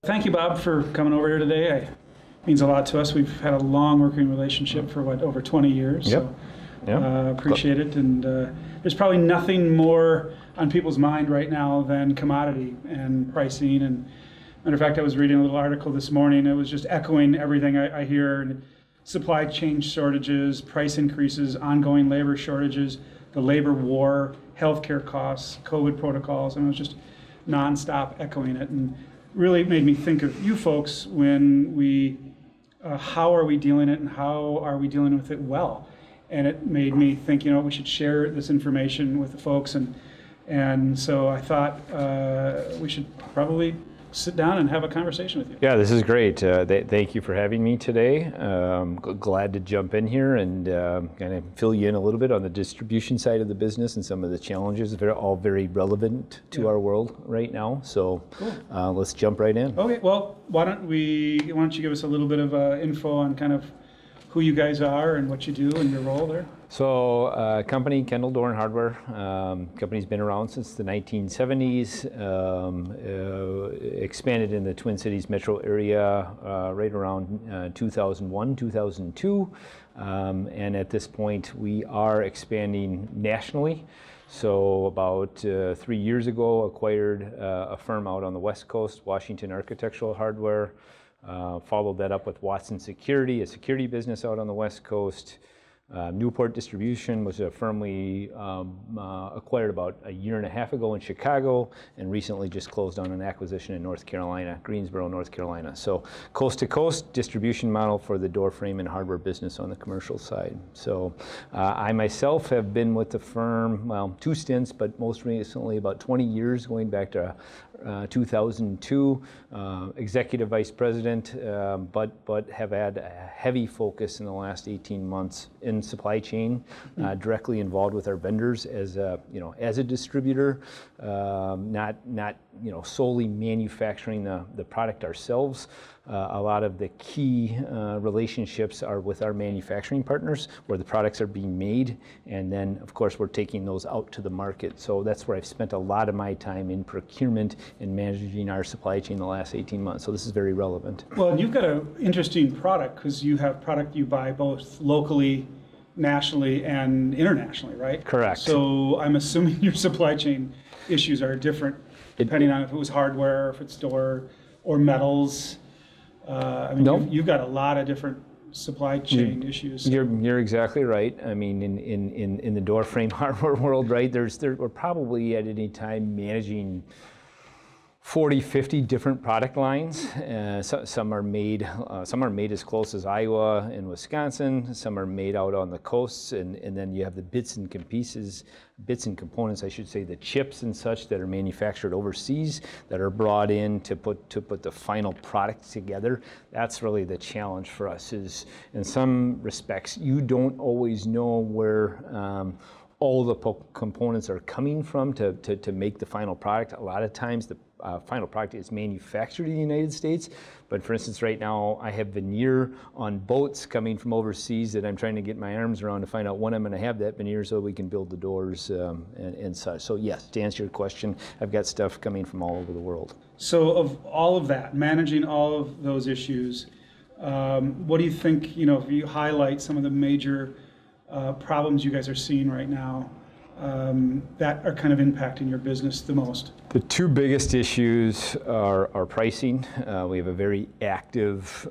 Thank you, Bob, for coming over here today. It means a lot to us. We've had a long working relationship for, over 20 years. Yep. So appreciate it. And there's probably nothing more on people's mind right now than commodity and pricing. And matter of fact, I was reading a little article this morning. It was just echoing everything I hear. Supply chain shortages, price increases, ongoing labor shortages, the labor war, healthcare costs, COVID protocols, and it was just nonstop echoing it. And really made me think of you folks when how are we dealing it and how are we dealing with it well? And it made me think, we should share this information with the folks. And so I thought we should probably sit down and have a conversation with you. Yeah, this is great. Thank you for having me today. Glad to jump in here and kind of fill you in a little bit on the distribution side of the business and some of the challenges. They're all very relevant to our world right now. So cool. Let's jump right in. Okay, well, why don't you give us a little bit of info on kind of who you guys are and what you do and your role there? So, company, Kendell Door and Hardware. Company's been around since the 1970s. Expanded in the Twin Cities metro area right around 2001, 2002. And at this point, we are expanding nationally. So about 3 years ago, acquired a firm out on the West Coast, Washington Architectural Hardware. Followed that up with Watson Security, a security business out on the West Coast. Newport Distribution was a firm we acquired about a year and a half ago in Chicago, and recently just closed on an acquisition in North Carolina, Greensboro, North Carolina. So coast to coast distribution model for the door frame and hardware business on the commercial side. So I myself have been with the firm, well, 2 stints, but most recently about 20 years, going back to 2002, executive vice president, but have had a heavy focus in the last 18 months in supply chain, directly involved with our vendors as a distributor, not solely manufacturing the product ourselves. A lot of the key relationships are with our manufacturing partners where the products are being made, and then of course we're taking those out to the market. So that's where I've spent a lot of my time in procurement and managing our supply chain the last 18 months. So this is very relevant. Well, you've got an interesting product because you have product you buy both locally, nationally, and internationally, right? Correct. So I'm assuming your supply chain issues are different depending on if it was hardware, if it's door, or metals. Nope. You've got a lot of different supply chain issues. You're exactly right. I mean, in the door frame hardware world, right? We're probably at any time managing 40, 50 different product lines. Some are made as close as Iowa and Wisconsin. Some are made out on the coasts, and then you have the bits and components, I should say, the chips and such that are manufactured overseas that are brought in to put the final product together. That's really the challenge for us. Is in some respects you don't always know where all the components are coming from to make the final product. A lot of times the final product is manufactured in the United States, but for instance, right now I have veneer on boats coming from overseas that I'm trying to get my arms around to find out when I'm going to have that veneer so we can build the doors and such. So yes, to answer your question, I've got stuff coming from all over the world. So of all of that, managing all of those issues, what do you think, if you highlight some of the major problems you guys are seeing right now that are kind of impacting your business the most? The 2 biggest issues are pricing. We have a very active,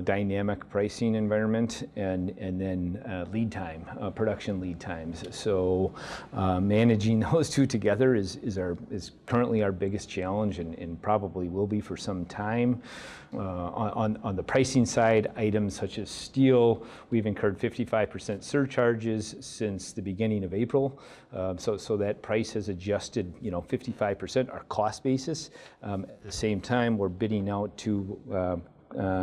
dynamic pricing environment, and then lead time, production lead times. So managing those 2 together is currently our biggest challenge, and probably will be for some time. On the pricing side, items such as steel, we've incurred 55% surcharges since the beginning of April. So that price has adjusted, 55% our cost basis. At the same time, we're bidding out to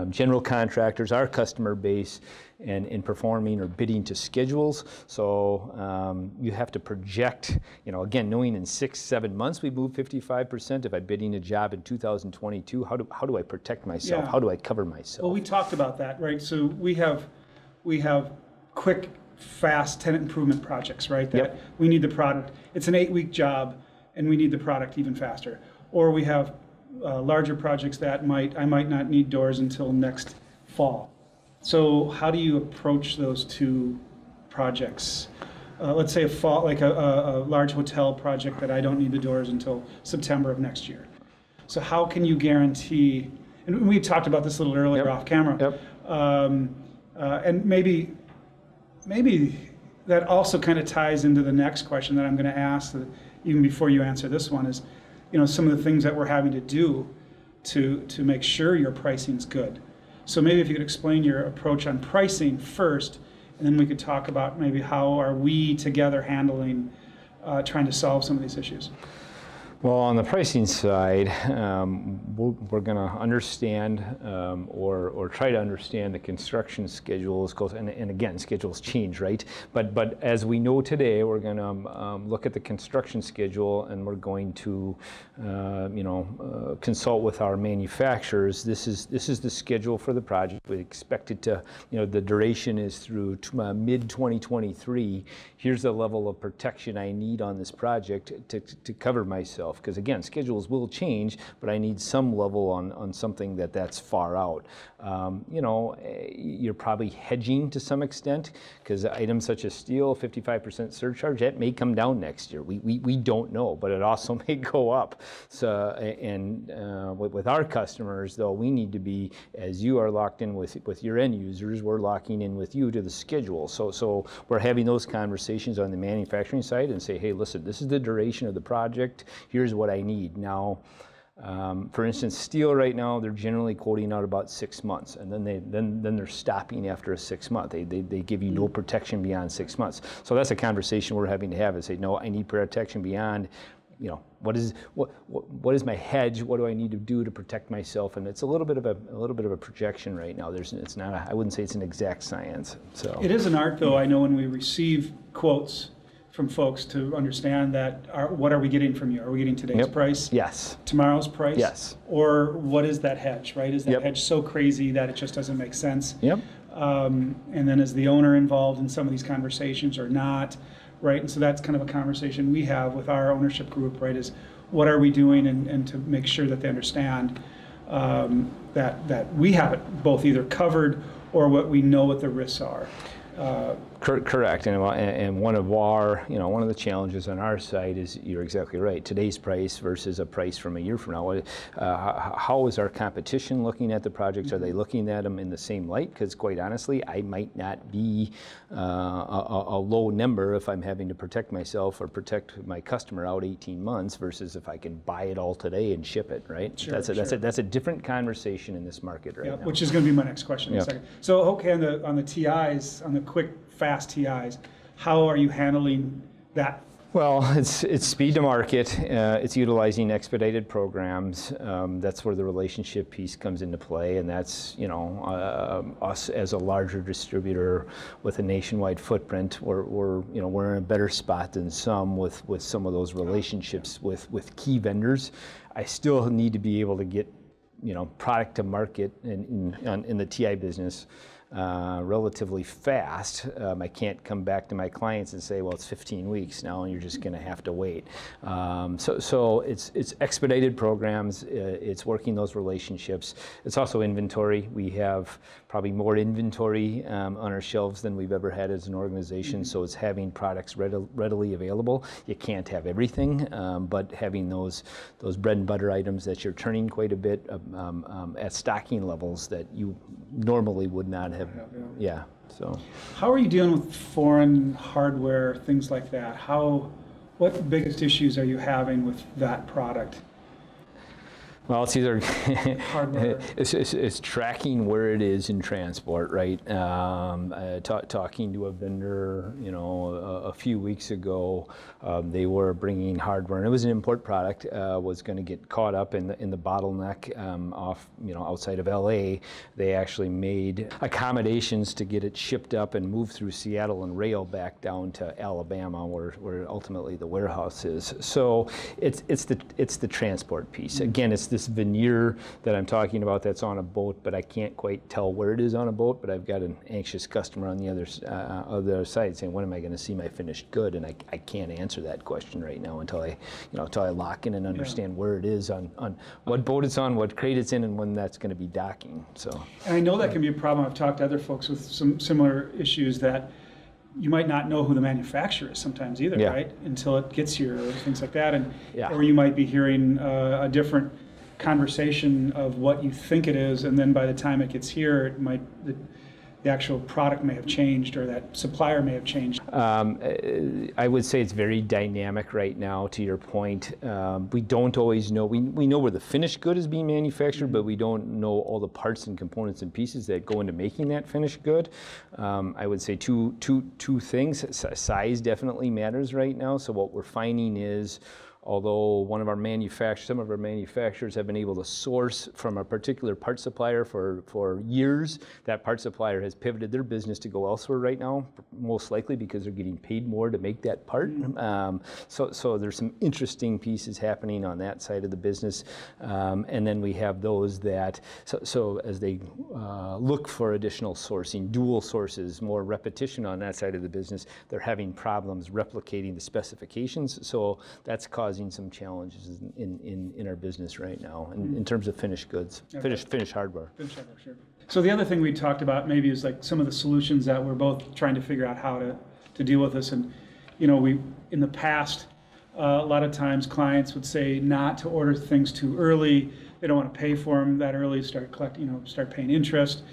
general contractors, our customer base, and performing or bidding to schedules. So you have to project, again, knowing in 6-7 months we move 55%. If I'm bidding a job in 2022, how do I protect myself? Yeah. How do I cover myself? Well, we talked about that, right? So we have quick fast tenant improvement projects, right? That Yep. we need the product. It's an 8-week job, and we need the product even faster. Or we have larger projects that I might not need doors until next fall. So how do you approach those two projects? Let's say a large hotel project that I don't need the doors until September of next year. So how can you guarantee, and we talked about this a little earlier off camera, and maybe that also kind of ties into the next question that I'm going to ask, even before you answer this one, is, some of the things that we're having to do to make sure your pricing's good. So maybe if you could explain your approach on pricing first, and then we could talk about maybe how are we together handling trying to solve some of these issues. Well, on the pricing side, we're going to understand or try to understand the construction schedules, and again, schedules change, right? But as we know today, we're going to look at the construction schedule, and we're going to consult with our manufacturers. This is the schedule for the project. We expect it to, the duration is through mid 2023. Here's the level of protection I need on this project to cover myself. Because again, schedules will change, but I need some level on something that's far out. You're probably hedging to some extent, because items such as steel, 55% surcharge, that may come down next year. We don't know, but it also may go up. So, and with our customers, though, we need to be, as you are locked in with your end users, we're locking in with you to the schedule. So we're having those conversations on the manufacturing side and say, hey, listen, this is the duration of the project. Here's what I need. Now, for instance, steel right now, they're generally quoting out about 6 months, and then they're stopping after a 6 month. They give you no protection beyond 6 months. So that's a conversation we're having to have, and say, no, I need protection beyond. What is my hedge? What do I need to do to protect myself? And it's a little bit of a projection right now. It's not. I wouldn't say it's an exact science. So it is an art, though. I know when we receive quotes from folks to understand that what are we getting from you? Are we getting today's price? Yes. Tomorrow's price? Yes. Or what is that hedge, right? Is that hedge so crazy that it just doesn't make sense? Yep. And then is the owner involved in some of these conversations or not, right? And so that's kind of a conversation we have with our ownership group, right, is what are we doing and to make sure that they understand that we have it both either covered or what we know what the risks are. Correct, and one of one of the challenges on our side is, you're exactly right, today's price versus a price from a year from now. How is our competition looking at the projects? Are they looking at them in the same light? Because quite honestly, I might not be a low number if I'm having to protect myself or protect my customer out 18 months versus if I can buy it all today and ship it, right? Sure, that's a different conversation in this market right now. Which is going to be my next question in a second. So okay, on the TIs, on the quick, fast TIs, how are you handling that? Well, it's speed to market. It's utilizing expedited programs. That's where the relationship piece comes into play, and that's us as a larger distributor with a nationwide footprint. We're in a better spot than some with some of those relationships with key vendors. I still need to be able to get product to market in the TI business relatively fast. I can't come back to my clients and say, well, it's 15 weeks now and you're just going to have to wait. So it's expedited programs, it's working those relationships. It's also inventory. We have probably more inventory on our shelves than we've ever had as an organization, so it's having products readily available. You can't have everything, but having those bread and butter items that you're turning quite a bit at stocking levels that you normally would not have. Yeah. So how are you dealing with foreign hardware, things like that? What biggest issues are you having with that product? Well, it's either hardware. it's tracking where it is in transport, right? Talking to a vendor, a few weeks ago, they were bringing hardware, and it was an import product. Was going to get caught up in the bottleneck off, outside of LA. They actually made accommodations to get it shipped up and moved through Seattle and rail back down to Alabama, where ultimately the warehouse is. So it's the transport piece. Again, it's this veneer that I'm talking about that's on a boat, but I can't quite tell where it is on a boat, but I've got an anxious customer on the other side saying, when am I going to see my finished good? And I can't answer that question right now until I lock in and understand where it is on what boat it's on, what crate it's in, and when that's going to be docking. So. And I know that can be a problem. I've talked to other folks with some similar issues that you might not know who the manufacturer is sometimes either, right? Until it gets here or things like that. And or you might be hearing a different conversation of what you think it is, and then by the time it gets here, it might the actual product may have changed, or that supplier may have changed. I would say it's very dynamic right now, to your point. We don't always know. We know where the finished good is being manufactured, but we don't know all the parts and components and pieces that go into making that finished good. I would say two things. Size definitely matters right now. So what we're finding is, although some of our manufacturers have been able to source from a particular part supplier for years, that part supplier has pivoted their business to go elsewhere right now, most likely because they're getting paid more to make that part. So there's some interesting pieces happening on that side of the business. And then we have those that, so as they look for additional sourcing, dual sources, more repetition on that side of the business, they're having problems replicating the specifications. So that's causing some challenges in our business right now in terms of finished goods, finished hardware. Finished hardware, sure. So the other thing we talked about maybe is like some of the solutions that we're both trying to figure out how to deal with this. And we in the past, a lot of times clients would say not to order things too early. They don't want to pay for them that early, start paying interest,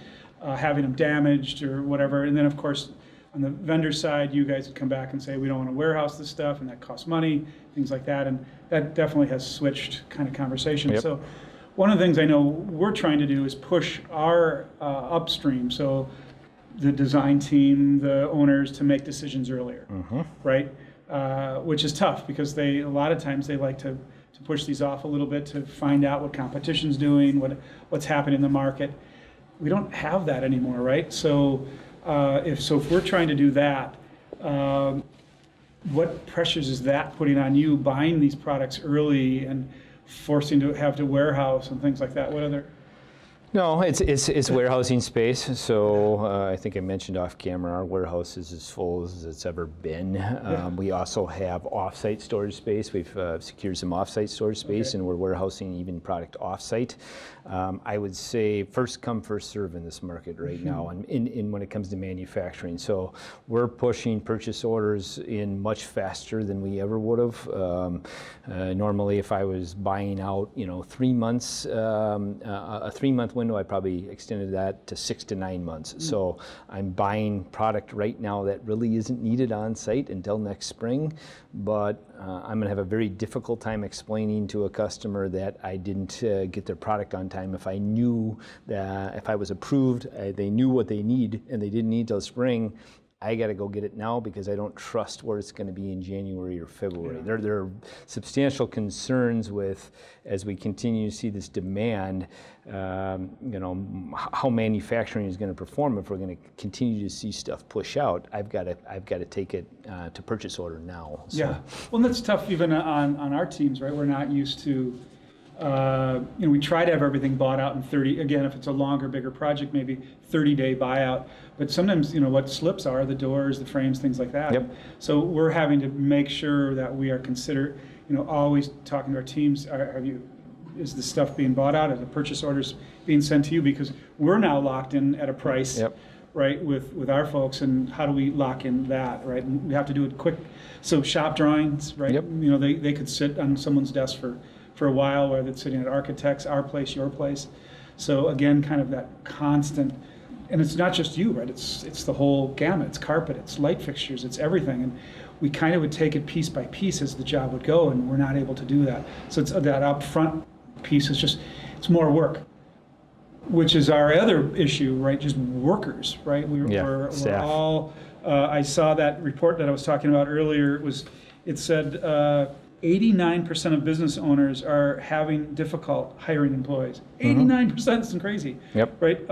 having them damaged or whatever. And then of course, on the vendor side, you guys would come back and say, we don't want to warehouse this stuff, and that costs money, things like that. And that definitely has switched kind of conversation. So one of the things I know we're trying to do is push our upstream, so the design team, the owners, to make decisions earlier, right? Which is tough because a lot of times they like to push these off a little bit to find out what competition's doing, what's happening in the market. We don't have that anymore, right? So if we're trying to do that, what pressures is that putting on you buying these products early and forcing to have to warehouse and things like that? What other? No, it's warehousing space. So I think I mentioned off camera, our warehouse is as full as it's ever been. We also have off-site storage space. We've secured some off-site storage space, and we're warehousing even product off-site. I would say first come, first serve in this market right now, and when it comes to manufacturing. So we're pushing purchase orders in much faster than we ever would have. Normally, if I was buying out, 3 months, a 3-month window, I probably extended that to 6 to 9 months. So I'm buying product right now that really isn't needed on site until next spring, but I'm going to have a very difficult time explaining to a customer that I didn't get their product on time. If I knew that if I was approved, they knew what they need and they didn't need till spring, I got to go get it now because I don't trust where it's going to be in January or February. There are substantial concerns with, as we continue to see this demand, how manufacturing is going to perform. If we're going to continue to see stuff push out, I've got to take it to purchase order now. So. Yeah, well, that's tough even on our teams, right? We're not used to. We try to have everything bought out in 30, again, if it's a longer, bigger project, maybe 30-day buyout. But sometimes, what slips are the doors, the frames, things like that. So we're having to make sure that we are always talking to our teams, is the stuff being bought out? Are the purchase orders being sent to you? Because we're now locked in at a price, right, with our folks, and how do we lock in that, right? And we have to do it quick. So shop drawings, right? They could sit on someone's desk for a while, whether it's sitting at architects, our place, your place. So again, kind of that constant, and it's not just you, right? It's the whole gamut. It's carpet, it's light fixtures, it's everything. And we kind of would take it piece by piece as the job would go, and we're not able to do that. So it's that upfront piece is it's more work, which is our other issue, right? Just workers, right? We're all, I saw that report that I was talking about earlier. It said 89% of business owners are having difficult hiring employees. 89%, it's crazy, right?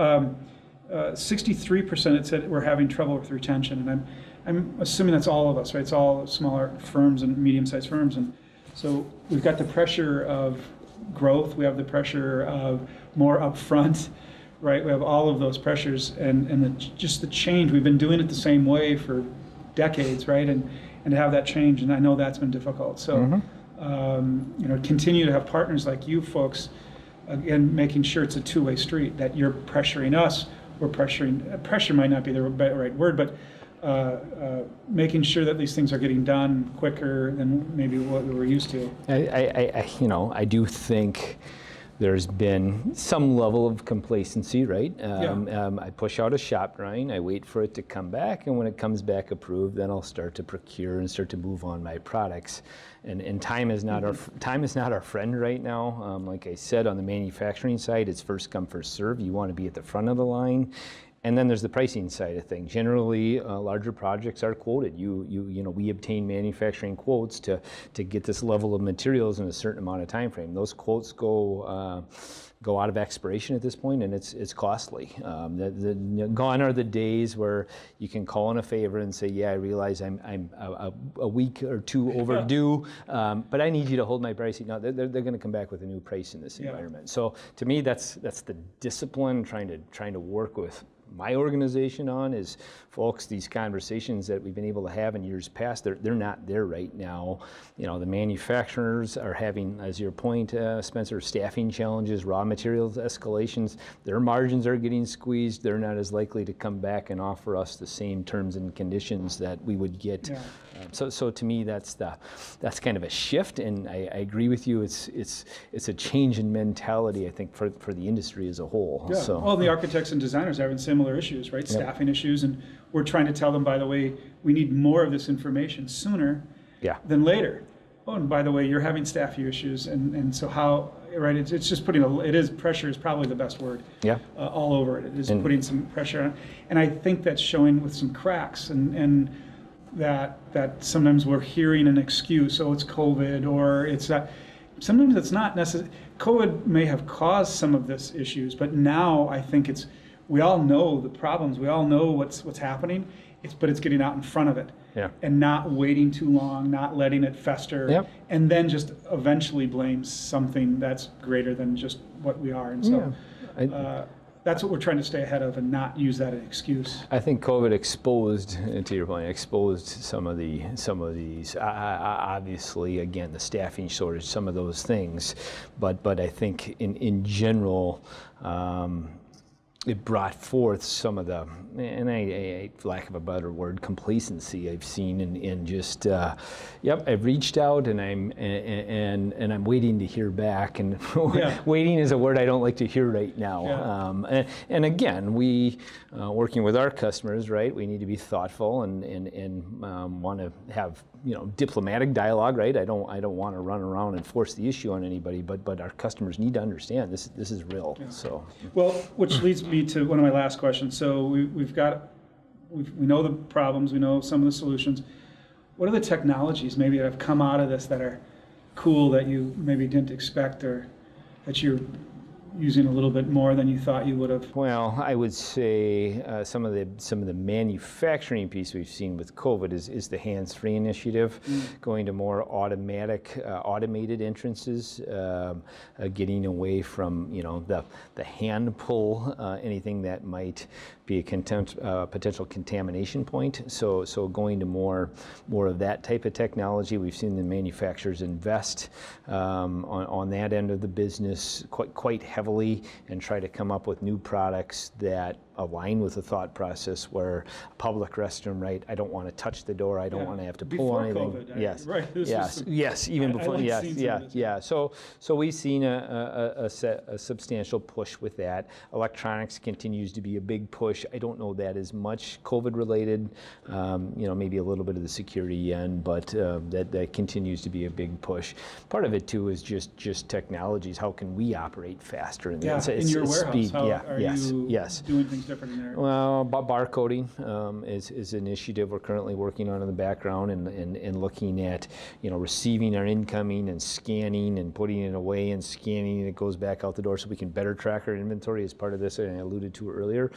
63% it said we're having trouble with retention, and I'm assuming that's all of us, right? It's all smaller firms and medium-sized firms, and so we've got the pressure of growth, we have the pressure of more upfront, right? We have all of those pressures and just the change. We've been doing it the same way for decades, right? And to have that change, and I know that's been difficult. So, continue to have partners like you folks, again, making sure it's a two-way street, that you're pressuring us, we're pressuring, pressure might not be the right word, but making sure that these things are getting done quicker than maybe what we were used to. I do think there's been some level of complacency, right? I push out a shop drawing, I wait for it to come back, and when it comes back approved, then I'll start to procure and start to move on my products. And time is not our friend right now. Like I said, on the manufacturing side, it's first come, first serve. You want to be at the front of the line. And then there's the pricing side of things. Generally, larger projects are quoted. We obtain manufacturing quotes to get this level of materials in a certain amount of time frame. Those quotes go out of expiration at this point, and it's costly. Gone are the days where you can call in a favor and say, yeah, I realize I'm a week or two overdue, but I need you to hold my pricing. No, they're going to come back with a new price in this environment. So to me, that's the discipline trying to work with my organization on is, folks, these conversations that we've been able to have in years past, they're not there right now. The manufacturers are having, as your point, Spencer, staffing challenges, raw materials escalations. Their margins are getting squeezed. They're not as likely to come back and offer us the same terms and conditions that we would get. Yeah. So to me, that's kind of a shift, and I agree with you. It's a change in mentality, I think, for the industry as a whole. Yeah. So, well, the architects and designers are having similar issues, right? Yep. Staffing issues, and we're trying to tell them, by the way, we need more of this information sooner than later. Oh, and by the way, you're having staffing issues, and so how, right? It's just putting pressure is probably the best word. Yeah. All over it. It is putting some pressure on, and I think that's showing with some cracks, and that sometimes we're hearing an excuse, oh, it's COVID, or it's that. Sometimes it's not necessary. COVID may have caused some of this issues, but now I think we all know the problems, we all know what's happening, but it's getting out in front of it. Yeah. And not waiting too long, not letting it fester, and then just eventually blame something that's greater than just what we are. And so that's what we're trying to stay ahead of and not use that as an excuse. I think COVID exposed, to your point, some of these, obviously, again, the staffing shortage, some of those things, but I think in general, it brought forth some of the, and I lack of a better word, complacency I've seen in just, I've reached out and I'm waiting to hear back, and waiting is a word I don't like to hear right now. Yeah. And again, we working with our customers, right? We need to be thoughtful and want to have diplomatic dialogue, right? I don't want to run around and force the issue on anybody, but our customers need to understand this is real. Yeah. So, well, which leads me to one of my last questions. So we know the problems, we know some of the solutions. What are the technologies maybe that have come out of this that are cool that you maybe didn't expect, or that you're using a little bit more than you thought you would have? Well, I would say some of the manufacturing piece we've seen with COVID is the hands-free initiative, going to more automated entrances, getting away from the hand pull, anything that might be a potential contamination point. So going to more of that type of technology. We've seen the manufacturers invest on that end of the business quite heavily and try to come up with new products that align with the thought process where a public restroom, right? I don't want to touch the door. I don't want to have to pull on anything. COVID, yes. Right. Yes. Even before. Yes. So we've seen a substantial push with that. Electronics continues to be a big push. I don't know that as much COVID related. Maybe a little bit of the security end, but that continues to be a big push. Part of it too is just technologies. How can we operate faster? In your warehouse, speed. How are you doing things different in there? Well, barcoding is an initiative we're currently working on in the background, and looking at receiving our incoming and scanning and putting it away and scanning, and it goes back out the door so we can better track our inventory as part of this, and I alluded to earlier.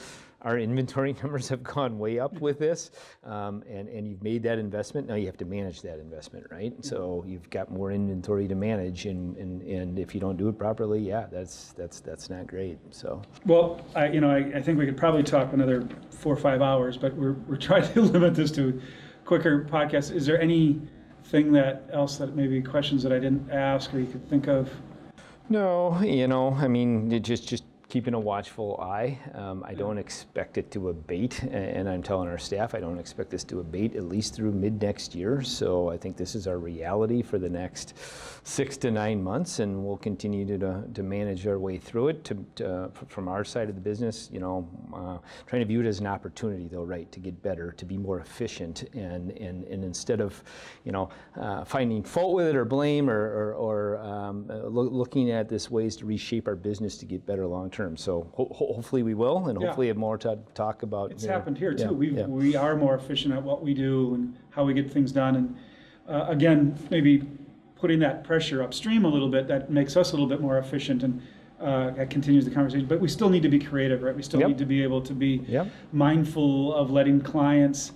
our inventory numbers have gone way up with this, and you've made that investment. Now you have to manage that investment, right? So you've got more inventory to manage, and if you don't do it properly, yeah, that's not great. So Well, I think we could probably talk another 4 or 5 hours, but we're trying to limit this to quicker podcasts. Is there anything else that maybe questions that I didn't ask or you could think of? no, I mean, just keeping a watchful eye. I don't expect it to abate, and I'm telling our staff I don't expect this to abate at least through mid next year. So I think this is our reality for the next 6 to 9 months, and we'll continue to manage our way through it. From our side of the business, trying to view it as an opportunity, though, right, to get better, to be more efficient, and instead of finding fault with it or blame or looking at this ways to reshape our business to get better long term. So hopefully we will, and hopefully have more to talk about. It's happened here too. We are more efficient at what we do and how we get things done. And again, maybe putting that pressure upstream a little bit, that makes us a little bit more efficient, and that continues the conversation. But we still need to be creative, right? We still need to be able to be mindful of letting clients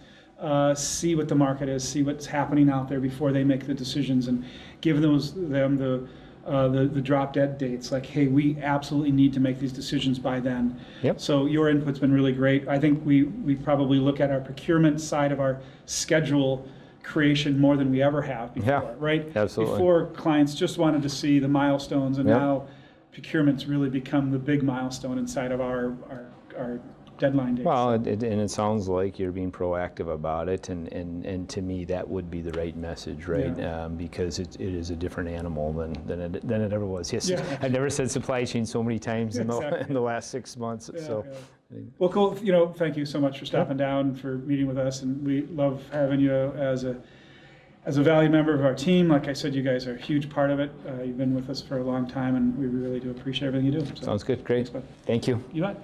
see what the market is, see what's happening out there before they make the decisions, and give them the drop dead dates, like, hey, we absolutely need to make these decisions by then. So your input's been really great. I think we probably look at our procurement side of our schedule creation more than we ever have before, right? Absolutely. Before, clients just wanted to see the milestones, and now procurement's really become the big milestone inside of our deadline dates. Well, and it sounds like you're being proactive about it, and to me that would be the right message, right? Because it is a different animal than it ever was. Yes, I've never said supply chain so many times in the last 6 months. Well, cool. Thank you so much for stopping down, for meeting with us, and we love having you as a valued member of our team. Like I said, you guys are a huge part of it. You've been with us for a long time, and we really do appreciate everything you do. So, sounds good. Great. Thanks, bud. Thank you. You bet.